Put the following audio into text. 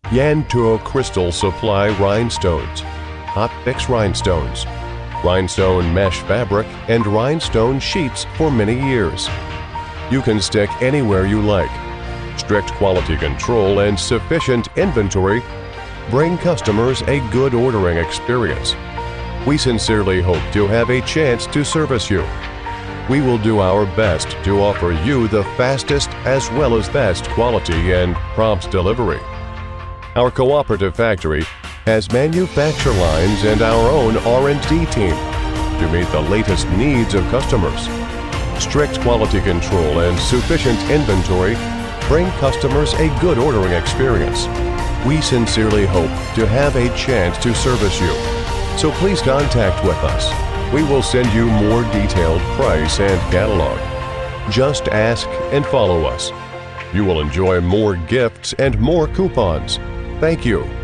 Yantua Crystal supply rhinestones, hot fix rhinestones, rhinestone mesh fabric, and rhinestone sheets for many years. You can stick anywhere you like. Strict quality control and sufficient inventory bring customers a good ordering experience. We sincerely hope to have a chance to service you. We will do our best to offer you the fastest as well as best quality and prompt delivery. Our cooperative factory has manufacture lines and our own R&D team to meet the latest needs of customers. Strict quality control and sufficient inventory bring customers a good ordering experience. We sincerely hope to have a chance to service you, so please contact with us. We will send you more detailed price and catalog. Just ask and follow us. You will enjoy more gifts and more coupons. Thank you.